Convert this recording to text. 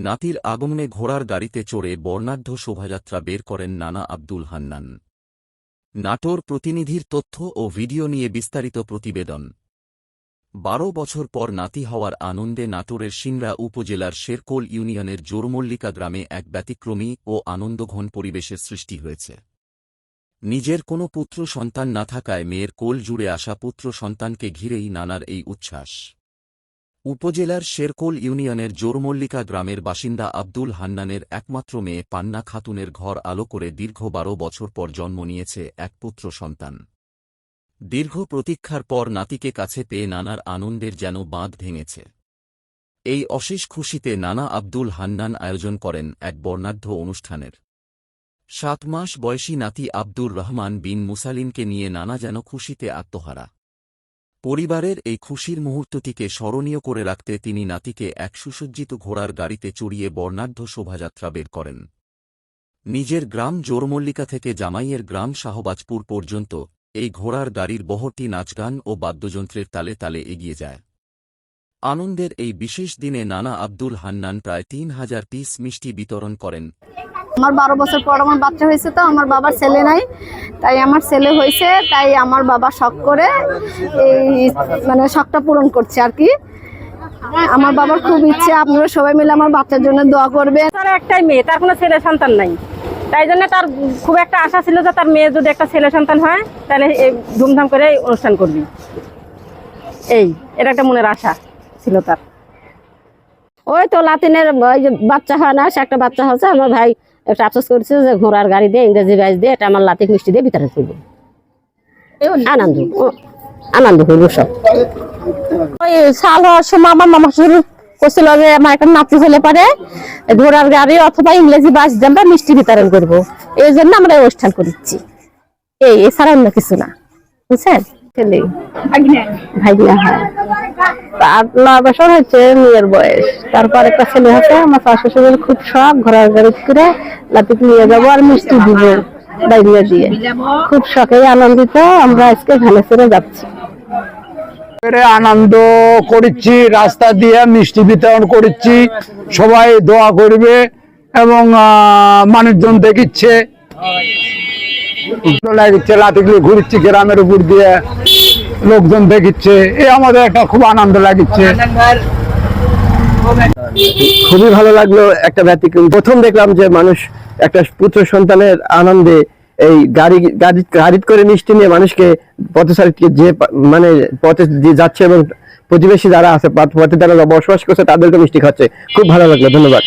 নাতির আগমনে ঘোড়ার গাড়িতে চড়ে বর্ণাঢ্য শোভাযাত্রা বের করেন নানা আব্দুল হান্নান। নাটোর প্রতিনিধির তথ্য ও ভিডিও নিয়ে বিস্তারিত প্রতিবেদন। ১২ বছর পর নাতি হওয়ার আনন্দে নাটোরের সিংড়া উপজেলার শেরকোল ইউনিয়নের জোরমল্লিকা গ্রামে এক ব্যতিক্রমী ও আনন্দঘন পরিবেশের সৃষ্টি হয়েছে। নিজের কোনো পুত্র সন্তান না থাকায় মেয়ের কোল জুড়ে আসা পুত্র সন্তানকে ঘিরেই নানার এই উচ্ছ্বাস। উপজেলার শেরকোল ইউনিয়নের জোরমল্লিকা গ্রামের বাসিন্দা আব্দুল হান্নানের একমাত্র মেয়ে পান্না খাতুনের ঘর আলো করে দীর্ঘ ১২ বছর পর জন্ম নিয়েছে এক পুত্র সন্তান। দীর্ঘ প্রতীক্ষার পর নাতিকে কাছে পেয়ে নানার আনন্দের যেন বাঁধ ভেঙেছে। এই অশেষ খুশিতে নানা আব্দুল হান্নান আয়োজন করেন এক বর্ণাঢ্য অনুষ্ঠানের। ৭ মাস বয়সী নাতি আব্দুর রহমান বিন মুসালিমকে নিয়ে নানা যেন খুশিতে আত্মহারা। পরিবারের এই খুশির মুহূর্তটিকে স্মরণীয় করে রাখতে তিনি নাতিকে এক সুসজ্জিত ঘোড়ার গাড়িতে চড়িয়ে বর্ণাঢ্য শোভাযাত্রা বের করেন। নিজের গ্রাম জোরমল্লিকা থেকে জামাইয়ের গ্রাম শাহবাজপুর পর্যন্ত এই ঘোড়ার গাড়ির বহরটি নাচগান ও বাদ্যযন্ত্রের তালে তালে এগিয়ে যায়। আনন্দের এই বিশেষ দিনে নানা আব্দুল হান্নান প্রায় ৩,০০০ পিস মিষ্টি বিতরণ করেন। আমার ১২ বছর পর আমার বাচ্চা হয়েছে, তো আমার বাবার ছেলে নাই, তাই আমার ছেলে হয়েছে, তাই আমার বাবা শখ করে এই শখটা পূরণ করছে আর কি। আমার বাবার খুব ইচ্ছে, আপনারা সবাই মিলে আমার বাচ্চার জন্য দোয়া করবেন। তার একটাই মেয়ে, তার কোনো ছেলে সন্তান নাই, তাই জন্য তার খুব একটা আশা ছিল যে তার মেয়ে যদি একটা ছেলে সন্তান হয় তাহলে এই ধুমধাম করে অনুষ্ঠান করবি, এটা একটা মনের আশা ছিল তার। ওই তো লাতিনের বাচ্চা হয় না, সে একটা বাচ্চা হচ্ছে, আমার ভাই একটা আফসোস করছে যে ঘোড়ার গাড়ি দিয়ে ইংরেজি বাইজ দিয়ে এটা আমার লাতিক মিষ্টি দিয়ে বিতরণ করবো। আনন্দ হইল সব। ওই সাল হওয়ার সময় আমার মামা শুরু করছিল যে আমার একটা নাতি হলে পারে ঘোড়ার গাড়ি অথবা ইংরেজি বাস দিয়ে আমরা মিষ্টি বিতরণ করবো, এই জন্য আমরা অনুষ্ঠান করছি। এছাড়া অন্য কিছু না, বুঝছেন। ভাইগিনা হয় ৮-৯ বছর হচ্ছে মেয়ের বয়স। তারপর একটা ছেলে হচ্ছে, আমার শাশুড়ির খুব শখ ঘোড়ার গাড়ি করে লাতিক নিয়ে যাবো আর মিষ্টি দিব বাইরে দিয়ে, খুব শখে আনন্দিত আমরা আজকে ভালেসরে যাচ্ছি। আনন্দ করছি, রাস্তা দিয়ে মিষ্টি বিতরণ করছি, সবাই দোয়া করবে এবং মানুষজন দেখিচ্ছে, লাতিগুলো ঘুরছি গ্রামের উপর দিয়ে, লোকজন দেখিচ্ছে, আমাদের একটা খুব আনন্দ লাগছে। খুবই ভালো লাগলো, একটা ব্যতিক্রম। প্রথম দেখলাম যে মানুষ একটা পুত্র সন্তানের আনন্দে এই গাড়ি করে মিষ্টি নিয়ে মানুষকে পথচারীকে যে পথে যাচ্ছে এবং প্রতিবেশী যারা আছে পথে যারা বসবাস করছে তাদেরকে মিষ্টি খাচ্ছে। খুব ভালো লাগলো, ধন্যবাদ।